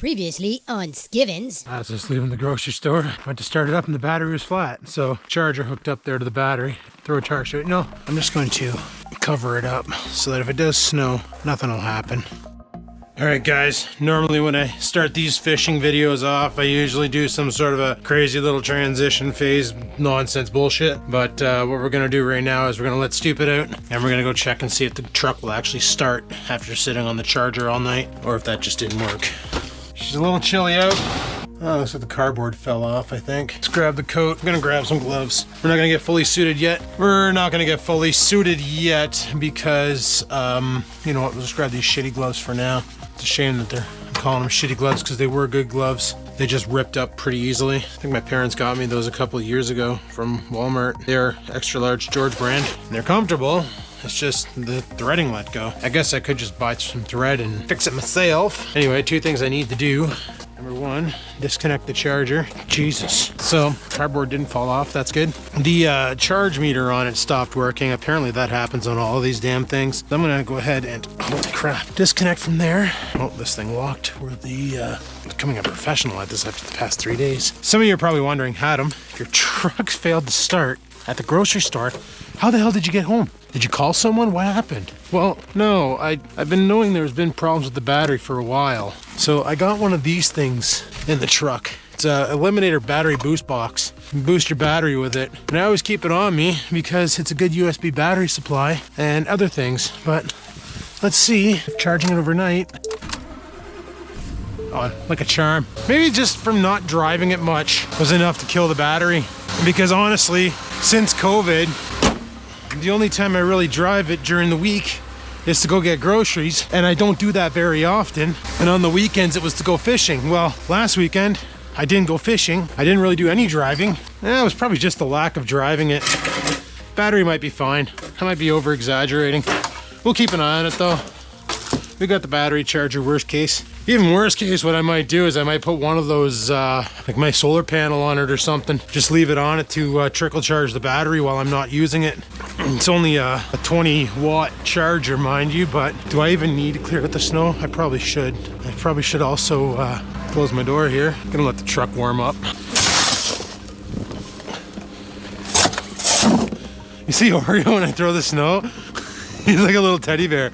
Previously on Skivinz. I was just leaving the grocery store. Went to start it up and the battery was flat. So charger hooked up there to the battery. Throw a charge to it. No, I'm just going to cover it up so that if it does snow, nothing will happen. All right, guys, normally when I start these fishing videos off, I usually do some sort of a crazy little transition phase nonsense bullshit. But what we're gonna do right now is we're gonna let stupid out and we're gonna go check and see if the truck will actually start after sitting on the charger all night, or if that just didn't work. She's a little chilly out. Oh, looks like the cardboard fell off, I think. Let's grab the coat. I'm gonna grab some gloves. We're not gonna get fully suited yet. We're not gonna get fully suited yet because, you know what, we'll just grab these shitty gloves for now. It's a shame that they're calling them shitty gloves because they were good gloves. They just ripped up pretty easily. I think my parents got me those a couple of years ago from Walmart. They're extra large George brand. And they're comfortable. It's just the threading let go. I guess I could just buy some thread and fix it myself. Anyway, two things I need to do. Number one, disconnect the charger. Jesus. So, cardboard didn't fall off, that's good. The charge meter on it stopped working. Apparently that happens on all of these damn things. So I'm gonna go ahead and, holy crap, disconnect from there. Oh, this thing locked. We're becoming a professional at this after the past 3 days. Some of you are probably wondering, Adam, if your truck failed to start at the grocery store, how the hell did you get home? Did you call someone? What happened? Well, no, I've been knowing there's been problems with the battery for a while. So I got one of these things in the truck. It's a Eliminator battery boost box. You can boost your battery with it. And I always keep it on me because it's a good USB battery supply and other things. But let's see if charging it overnight. Oh, like a charm. Maybe just from not driving it much was enough to kill the battery. Because honestly, since COVID, the only time I really drive it during the week is to go get groceries, and I don't do that very often. And on the weekends, it was to go fishing. Well, last weekend, I didn't go fishing. I didn't really do any driving. It was probably just the lack of driving it. Battery might be fine. I might be over-exaggerating. We'll keep an eye on it, though. We got the battery charger, worst case. Even worst case, what I might do is I might put one of those, like my solar panel on it or something. Just leave it on it to trickle charge the battery while I'm not using it. It's only a 20-watt charger, mind you, but do I even need to clear out the snow? I probably should. I probably should also close my door here. I'm gonna let the truck warm up. You see Oreo when I throw the snow? He's like a little teddy bear.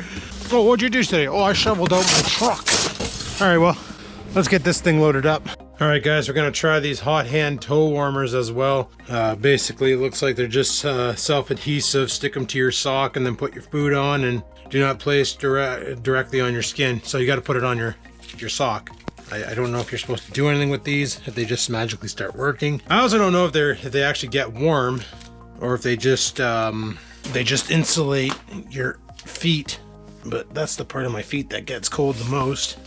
Oh, what'd you do today? Oh, I shoveled out my truck. All right, well, let's get this thing loaded up. All right, guys, we're gonna try these hot hand toe warmers as well. Basically, it looks like they're just self-adhesive. Stick them to your sock and then put your food on, and do not place directly on your skin. So you got to put it on your sock. I don't know if you're supposed to do anything with these, if they just magically start working. I also don't know if they actually get warm, or if they just insulate your feet. But that's the part of my feet that gets cold the most.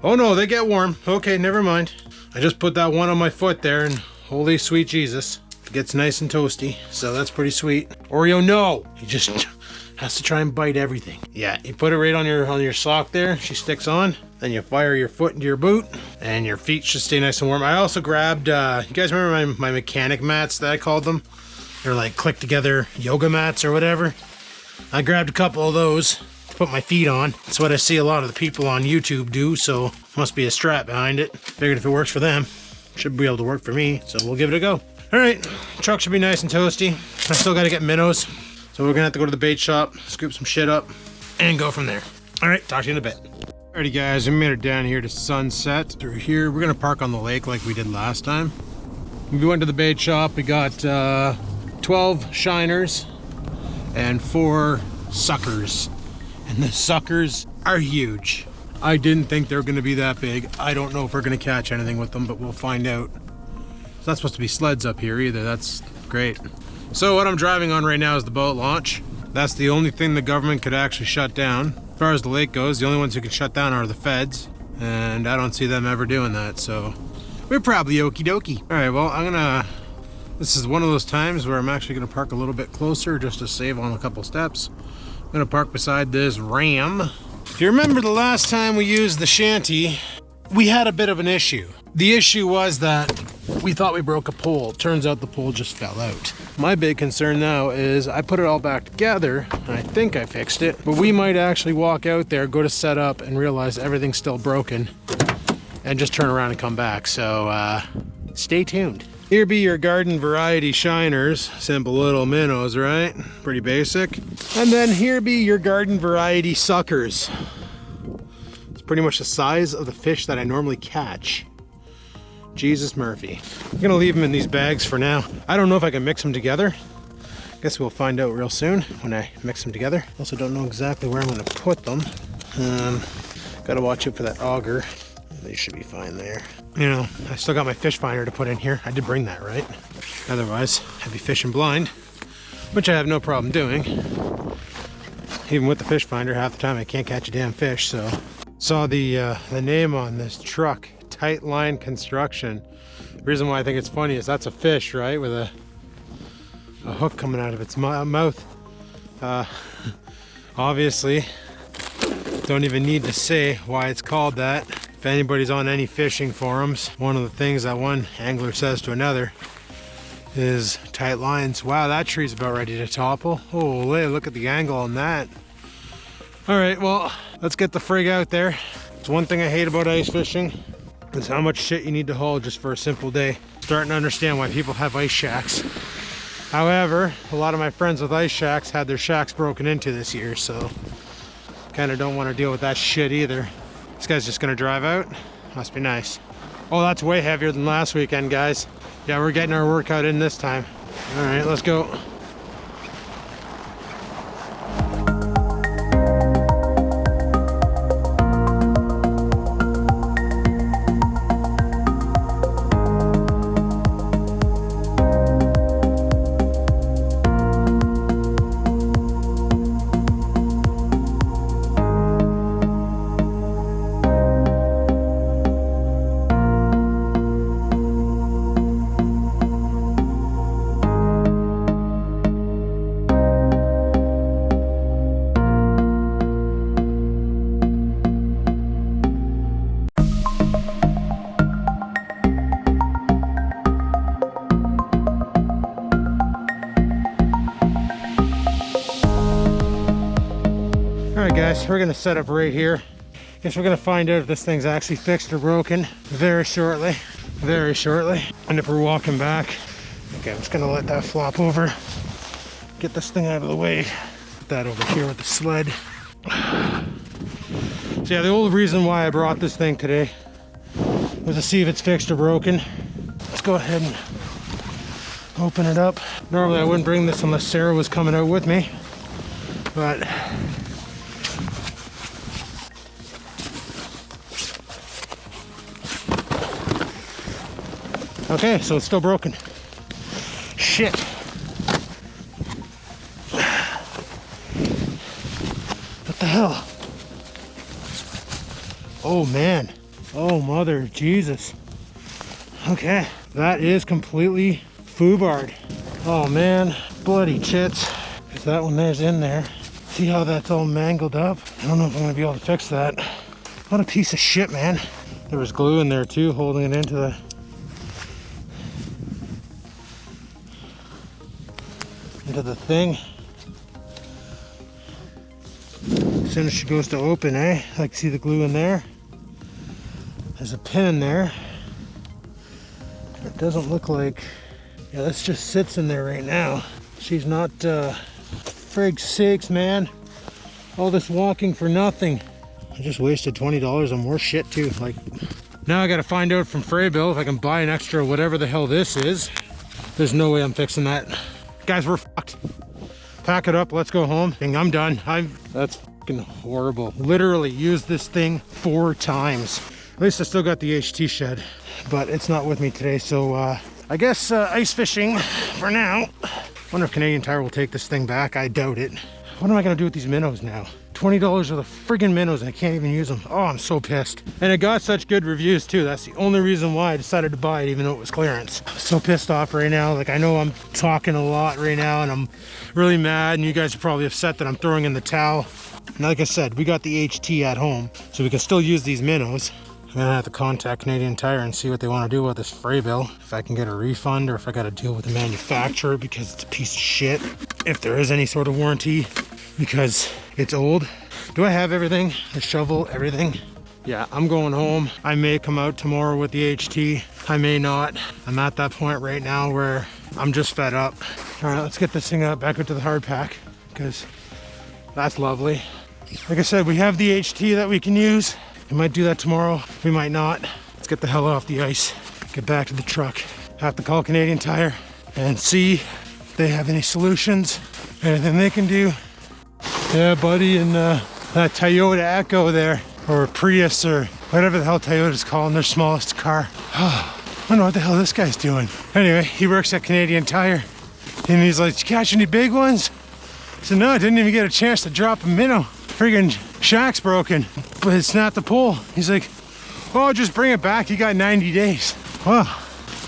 Oh no, they get warm. Okay, never mind. I just put that one on my foot there, and holy sweet Jesus, it gets nice and toasty. So that's pretty sweet. Oreo, no! He just has to try and bite everything. Yeah, you put it right on your sock there. She sticks on. Then you fire your foot into your boot, and your feet should stay nice and warm. I also grabbed, you guys remember my mechanic mats that I called them? They're like click together yoga mats or whatever. I grabbed a couple of those to put my feet on. That's what I see a lot of the people on YouTube do, so must be a strap behind it. Figured if it works for them, should be able to work for me, so we'll give it a go. All right, truck should be nice and toasty. I still gotta get minnows, so we're gonna have to go to the bait shop, scoop some shit up, and go from there. All right, talk to you in a bit. Alrighty guys, we made it down here to Sunset. Through here, we're gonna park on the lake like we did last time. We went to the bait shop, we got 12 shiners, and 4 suckers, and the suckers are huge. I didn't think they were going to be that big. I don't know if we're going to catch anything with them, but we'll find out. It's not supposed to be sleds up here either. That's great. So what I'm driving on right now is the boat launch. That's the only thing the government could actually shut down. As far as the lake goes, the only ones who can shut down are the feds, and I don't see them ever doing that, so we're probably okie dokie. All right, well, this is one of those times where I'm actually gonna park a little bit closer just to save on a couple steps. I'm gonna park beside this Ram. If you remember the last time we used the shanty, we had a bit of an issue. The issue was that we thought we broke a pole. Turns out the pole just fell out. My big concern now is I put it all back together, and I think I fixed it, but we might actually walk out there, go to set up, and realize everything's still broken, and just turn around and come back. So stay tuned. Here be your garden variety shiners, simple little minnows, right? Pretty basic. And then here be your garden variety suckers. It's pretty much the size of the fish that I normally catch. Jesus Murphy. I'm gonna leave them in these bags for now. I don't know if I can mix them together. Guess we'll find out real soon when I mix them together. Also don't know exactly where I'm gonna put them. Gotta watch out for that auger. They should be fine there. You know, I still got my fish finder to put in here. I did bring that, right? Otherwise, I'd be fishing blind, which I have no problem doing. Even with the fish finder, half the time I can't catch a damn fish, so. Saw the name on this truck. Tight line construction. The reason why I think it's funny is that's a fish, right, with a hook coming out of its mouth. Obviously, don't even need to say why it's called that. If anybody's on any fishing forums, one of the things that one angler says to another is tight lines. Wow, that tree's about ready to topple. Holy, look at the angle on that. All right, well, let's get the frig out there. It's one thing I hate about ice fishing. Is how much shit you need to haul just for a simple day. Starting to understand why people have ice shacks. However, a lot of my friends with ice shacks had their shacks broken into this year, so kind of don't want to deal with that shit either. This guy's just gonna drive out. Must be nice. Oh, that's way heavier than last weekend, guys. Yeah, we're getting our workout in this time. All right, let's go. Alright guys, we're gonna set up right here. Guess we're gonna find out if this thing's actually fixed or broken very shortly. And if we're walking back, okay, I'm just gonna let that flop over. Get this thing out of the way. Put that over here with the sled. So yeah, the only reason why I brought this thing today was to see if it's fixed or broken. Let's go ahead and open it up. Normally I wouldn't bring this unless Sarah was coming out with me, but okay, so it's still broken. Shit. What the hell? Oh man. Oh mother Jesus. Okay, that is completely foobarred. Oh man, bloody tits. Because that one there's in there. See how that's all mangled up? I don't know if I'm gonna be able to fix that. What a piece of shit, man. There was glue in there too, holding it into the thing. As soon as she goes to open, like see the glue in there? There's a pin in there. It doesn't look like, yeah, this just sits in there right now. She's not, frig's sakes, man. All this walking for nothing. I just wasted $20 on more shit too. Like, now I gotta find out from Freybill if I can buy an extra whatever the hell this is. There's no way I'm fixing that. Guys, we're fucked. Pack it up, let's go home. I'm done. That's fucking horrible. Literally used this thing 4 times. At least I still got the HT shed, but it's not with me today, so I guess ice fishing for now. Wonder if Canadian Tire will take this thing back. I doubt it. What am I gonna do with these minnows now? $20 worth of friggin' minnows and I can't even use them. Oh, I'm so pissed. And it got such good reviews too. That's the only reason why I decided to buy it, even though it was clearance. I'm so pissed off right now. Like, I know I'm talking a lot right now and I'm really mad, and you guys are probably upset that I'm throwing in the towel. And like I said, we got the HT at home, so we can still use these minnows. gonna have to contact Canadian Tire and see what they want to do with this freight bill. If I can get a refund or if I got to deal with the manufacturer because it's a piece of shit. If there is any sort of warranty because it's old. Do I have everything? The shovel, everything? Yeah, I'm going home. I may come out tomorrow with the HT. I may not. I'm at that point right now where I'm just fed up. All right, let's get this thing out back into the hard pack because that's lovely. Like I said, we have the HT that we can use. We might do that tomorrow. We might not. Let's get the hell off the ice. Get back to the truck. Have to call Canadian Tire and see if they have any solutions, anything they can do. Yeah, buddy, and that Toyota Echo there, or Prius, or whatever the hell Toyota's calling their smallest car. I don't know what the hell this guy's doing. Anyway, he works at Canadian Tire, and he's like, "Did you catch any big ones?" I said, "No, I didn't even get a chance to drop a minnow. Friggin' shack's broken, but it snapped the pole." He's like, "Oh, just bring it back. You got 90 days. Wow,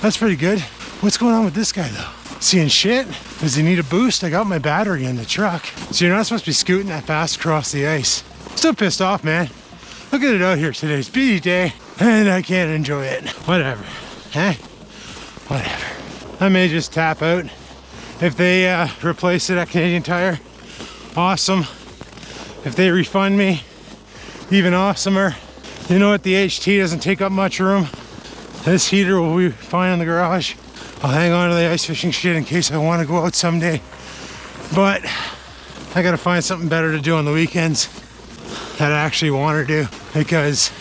that's pretty good. What's going on with this guy though? Seeing shit? Does he need a boost? I got my battery in the truck." So you're not supposed to be scooting that fast across the ice. Still pissed off, man. Look at it out here today. It's busy day, and I can't enjoy it. Whatever. Huh? Whatever. I may just tap out. If they replace it at Canadian Tire, awesome. If they refund me, even awesomer. You know what? The HT doesn't take up much room. This heater will be fine in the garage. I'll hang on to the ice fishing shit in case I want to go out someday. But I gotta find something better to do on the weekends that I actually want to do, because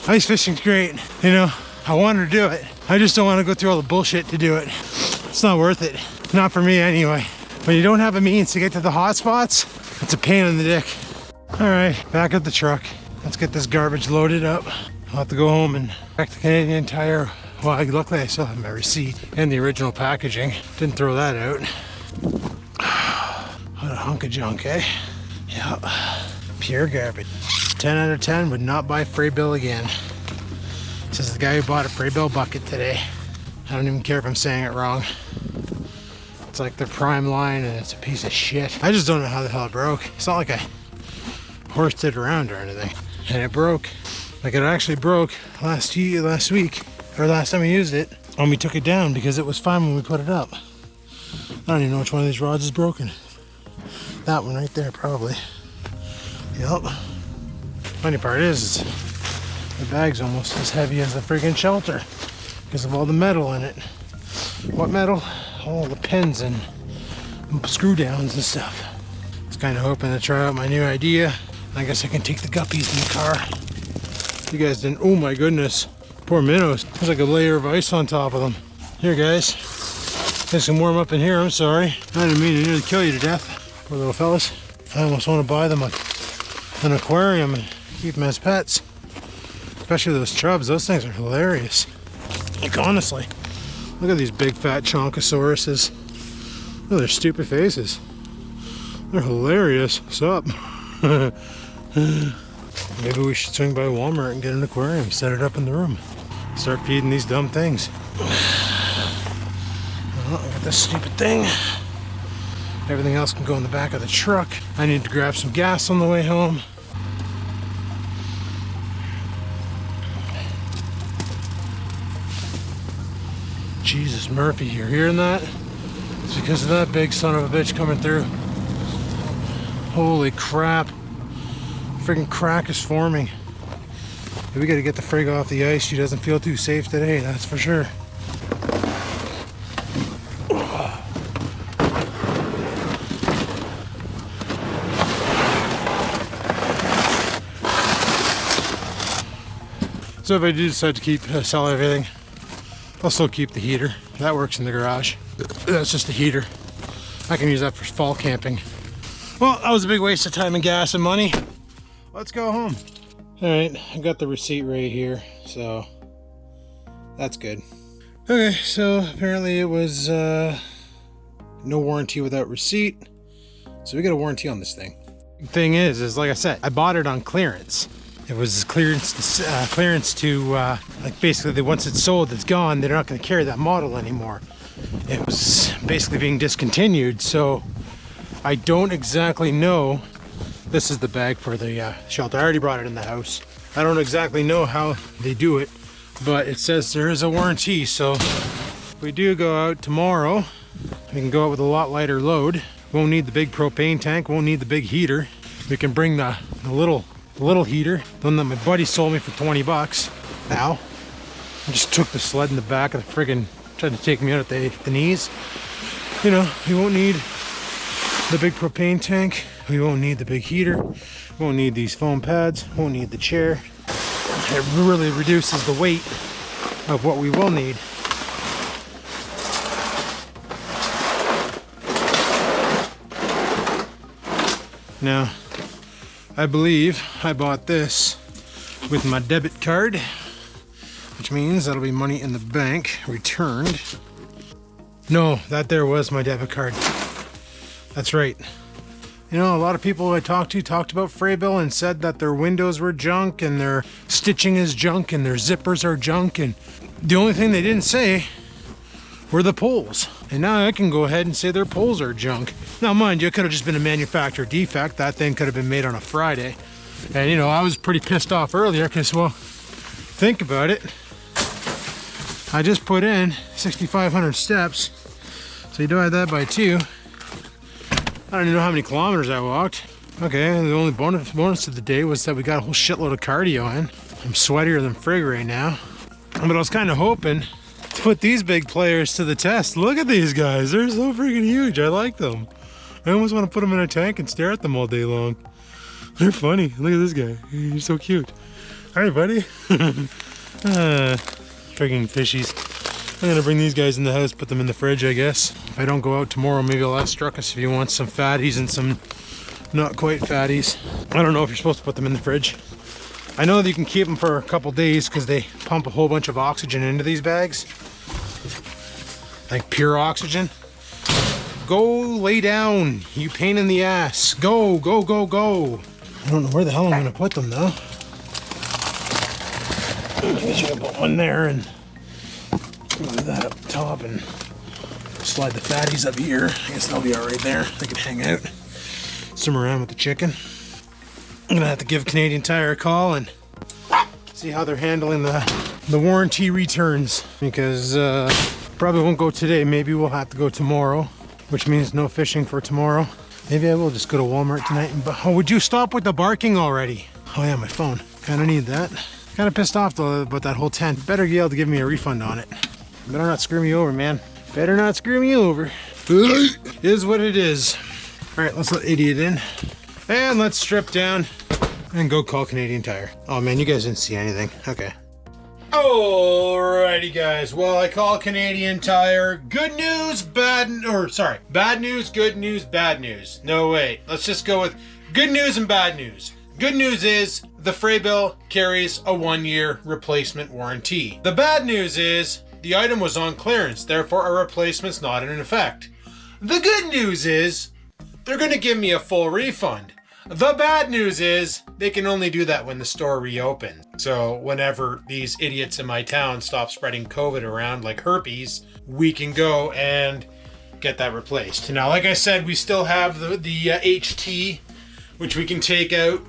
ice fishing's great. You know, I want to do it. I just don't want to go through all the bullshit to do it. It's not worth it. Not for me anyway. When you don't have a means to get to the hot spots, it's a pain in the dick. All right, back at the truck. Let's get this garbage loaded up. I'll have to go home and back to Canadian Tire. Well, luckily I still have my receipt and the original packaging. Didn't throw that out. What a hunk of junk, eh? Yep. Pure garbage. 10 out of 10 would not buy freight bill again. Says the guy who bought a freight bill bucket today. I don't even care if I'm saying it wrong. It's like their prime line and it's a piece of shit. I just don't know how the hell it broke. It's not like I horsed it around or anything. And it broke. Like it actually broke last week, or last time we used it, when we took it down, because it was fine when we put it up. I don't even know which one of these rods is broken. That one right there, probably. Yep. Funny part is the bag's almost as heavy as the friggin' shelter because of all the metal in it. What metal? All the pins and screw downs and stuff. I was kind of hoping to try out my new idea. I guess I can take the guppies in the car. You guys didn't, oh my goodness. Poor minnows. There's like a layer of ice on top of them. Here guys, guys can warm up in here, I'm sorry. I didn't mean to nearly kill you to death. Poor little fellas. I almost want to buy them an aquarium and keep them as pets. Especially those chubs, those things are hilarious. Like honestly, look at these big fat chonkosauruses. Look at their stupid faces. They're hilarious. What's up? Maybe we should swing by Walmart and get an aquarium, set it up in the room. Start feeding these dumb things. Well, I got this stupid thing. Everything else can go in the back of the truck. I need to grab some gas on the way home. Jesus, Murphy, you're hearing that? It's because of that big son of a bitch coming through. Holy crap. Friggin' crack is forming. We gotta get the frig off the ice. She doesn't feel too safe today, that's for sure. So if I do decide to sell everything, I'll still keep the heater. That works in the garage. That's just a heater. I can use that for fall camping. Well, that was a big waste of time and gas and money. Let's go home. All right, I got the receipt right here, so that's good. Okay, so apparently it was no warranty without receipt. So we got a warranty on this thing. The thing is like I said, I bought it on clearance. It was clearance to like basically once it's sold, it's gone. They're not going to carry that model anymore. It was basically being discontinued, so I don't exactly know. This is the bag for the shelter. I already brought it in the house. I don't exactly know how they do it, but it says there is a warranty. So if we do go out tomorrow, we can go out with a lot lighter load. Won't need the big propane tank, won't need the big heater. We can bring the little heater, the one that my buddy sold me for 20 bucks. Now, I just took the sled in the back of the friggin', tried to take me out at the knees. You know, we won't need the big propane tank. We won't need the big heater. We won't need these foam pads. Won't need the chair. It really reduces the weight of what we will need. Now, I believe I bought this with my debit card, which means that'll be money in the bank returned. No, that there was my debit card. That's right. You know, a lot of people I talked to talked about Freybill and said that their windows were junk and their stitching is junk and their zippers are junk, and the only thing they didn't say were the poles. And now I can go ahead and say their poles are junk. Now mind you, it could have just been a manufacturer defect. That thing could have been made on a Friday. And you know, I was pretty pissed off earlier because, well, think about it. I just put in 6,500 steps. So you divide that by 2. I don't even know how many kilometers I walked. Okay, and the only bonus of the day was that we got a whole shitload of cardio in. I'm sweatier than frig right now. But I was kind of hoping to put these big players to the test. Look at these guys. They're so freaking huge. I like them. I almost want to put them in a tank and stare at them all day long. They're funny. Look at this guy. He's so cute. Hi, buddy. Friggin' fishies. I'm gonna bring these guys in the house, put them in the fridge, I guess. If I don't go out tomorrow, maybe I'll ask Struckus if he wants some fatties and some not quite fatties. I don't know if you're supposed to put them in the fridge. I know that you can keep them for a couple days because they pump a whole bunch of oxygen into these bags. Like pure oxygen. Go lay down, you pain in the ass. Go, go, go, go. I don't know where the hell I'm gonna put them though. I guess you can put one there and move that up top and slide the fatties up here. I guess they'll be all right there. They can hang out, swim around with the chicken. I'm gonna have to give Canadian Tire a call and see how they're handling the warranty returns, because probably won't go today. Maybe we'll have to go tomorrow, which means no fishing for tomorrow. Maybe I will just go to Walmart tonight and oh, would you stop with the barking already? Oh yeah, my phone. Kind of need that. Kind of pissed off though about that whole tent. Better be able to give me a refund on it. Better not screw me over, man. Better not screw me over. Is what it is. All right, let's let Idiot in. And let's strip down and go call Canadian Tire. Oh man, you guys didn't see anything. Okay. Alrighty guys, well I call Canadian Tire. Good news, bad news, good news, bad news. No wait, let's just go with good news and bad news. Good news is the Freybill carries a 1-year replacement warranty. The bad news is the item was on clearance, therefore a replacement's not in effect. The good news is they're gonna give me a full refund. The bad news is they can only do that when the store reopens. So whenever these idiots in my town stop spreading COVID around like herpes, we can go and get that replaced. Now, like I said, we still have the HT, which we can take out.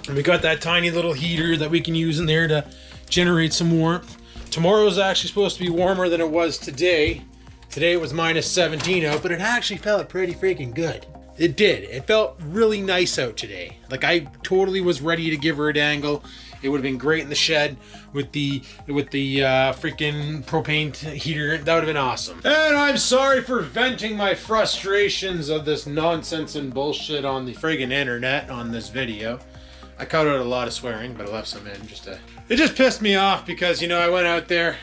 And we got that tiny little heater that we can use in there to generate some warmth. Tomorrow is actually supposed to be warmer than it was today. Today it was minus 17 out, but it actually felt pretty freaking good. It did. It felt really nice out today. Like I totally was ready to give her a dangle. It would have been great in the shed with the freaking propane heater. That would have been awesome. And I'm sorry for venting my frustrations of this nonsense and bullshit on the friggin' internet on this video. I cut out a lot of swearing, but I left some in it just pissed me off because, you know, I went out there,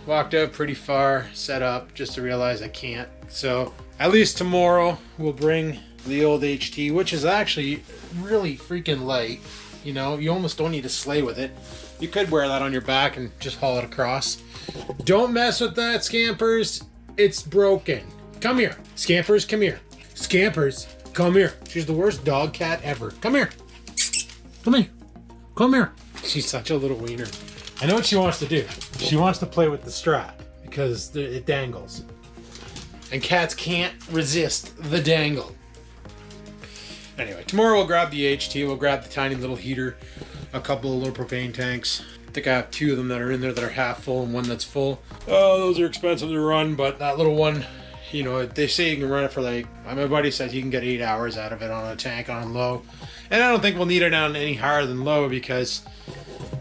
walked out pretty far, set up, just to realize I can't. So at least tomorrow we'll bring the old HT, which is actually really freaking light. You know, you almost don't need to sleigh with it. You could wear that on your back and just haul it across. Don't mess with that, Scampers. It's broken. Come here. Scampers, come here. Scampers, come here. She's the worst dog cat ever. Come here. Come here. Come here. She's such a little wiener. I know what she wants to do. She wants to play with the strap because it dangles. And cats can't resist the dangle. Anyway, tomorrow we'll grab the HT, we'll grab the tiny little heater, a couple of little propane tanks. I think I have 2 of them that are in there that are half full and one that's full. Oh, those are expensive to run, but that little one, you know, they say you can run it for like, my buddy says you can get 8 hours out of it on a tank on low. And I don't think we'll need it on any higher than low because,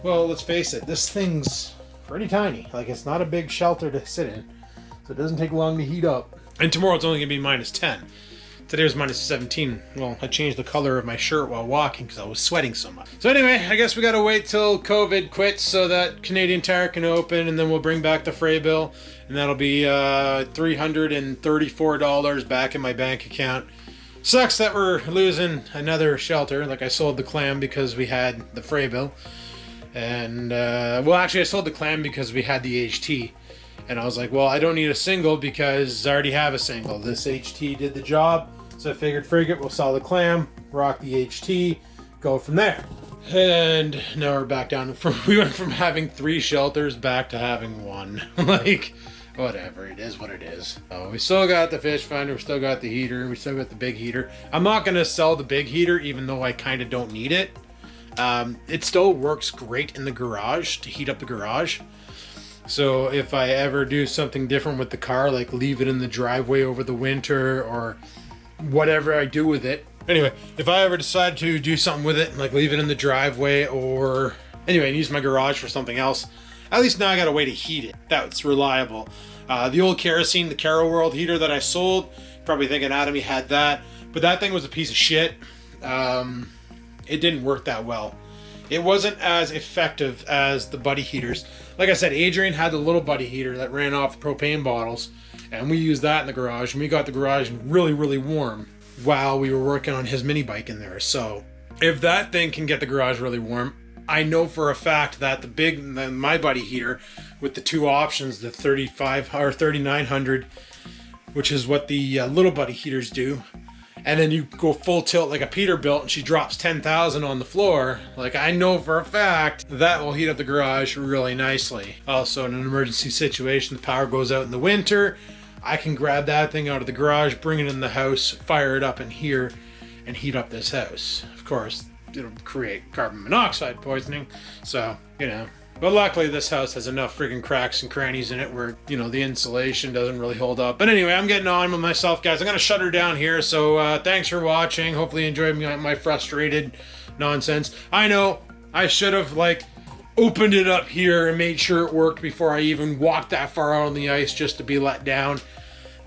well, let's face it, this thing's pretty tiny. Like, it's not a big shelter to sit in, so it doesn't take long to heat up. And tomorrow it's only gonna be -10. Today was -17. Well, I changed the color of my shirt while walking because I was sweating so much. So anyway, I guess we gotta wait till COVID quits so that Canadian Tire can open, and then we'll bring back the fray bill, and that'll be $334 back in my bank account. Sucks that we're losing another shelter. Like, I sold the clam because we had the fray bill, and well, actually I sold the clam because we had the HT. And I was like, well, I don't need a single because I already have a single. This HT did the job. So I figured, we'll sell the clam, rock the HT, go from there. And now we're back down. We went from having 3 shelters back to having 1. Like, whatever, it is what it is. So we still got the fish finder, we still got the heater, we still got the big heater. I'm not going to sell the big heater, even though I kind of don't need it. It still works great in the garage to heat up the garage. So if I ever do something different with the car, like leave it in the driveway over the winter or whatever I do with it. Anyway, if I ever decide to do something with it, like leave it in the driveway or anyway, use my garage for something else, at least now I got a way to heat it. That's reliable. The old kerosene, the Caro World heater that I sold, probably thinking Adam had that, but that thing was a piece of shit. It didn't work that well. It wasn't as effective as the buddy heaters. Like I said, Adrian had the little buddy heater that ran off propane bottles, and we used that in the garage, and we got the garage really, really warm while we were working on his mini bike in there. So if that thing can get the garage really warm, I know for a fact that my buddy heater with the 2 options, the 35 or 3900, which is what the little buddy heaters do, and then you go full tilt like a Peterbilt and she drops 10,000 on the floor, like I know for a fact that will heat up the garage really nicely. Also, in an emergency situation, the power goes out in the winter, I can grab that thing out of the garage, bring it in the house, fire it up in here, and heat up this house. Of course, it'll create carbon monoxide poisoning, so, you know. But luckily this house has enough friggin' cracks and crannies in it where, you know, the insulation doesn't really hold up. But anyway, I'm getting on with myself, guys. I'm going to shut her down here. So thanks for watching. Hopefully you enjoyed my frustrated nonsense. I know I should have, like, opened it up here and made sure it worked before I even walked that far out on the ice just to be let down.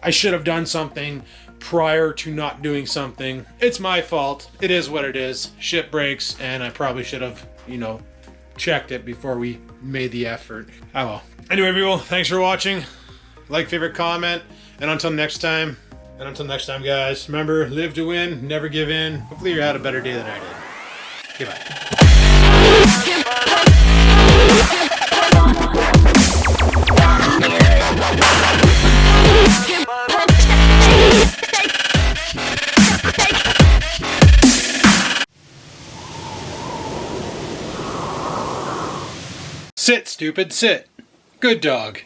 I should have done something prior to not doing something. It's my fault. It is what it is. Shit breaks, and I probably should have, you know, checked it before we made the effort. Oh well. Anyway, people, thanks for watching. Like, favorite, comment, and until next time, guys, remember, live to win, never give in. Hopefully you had a better day than I did. Goodbye. Sit, stupid, sit. Good dog.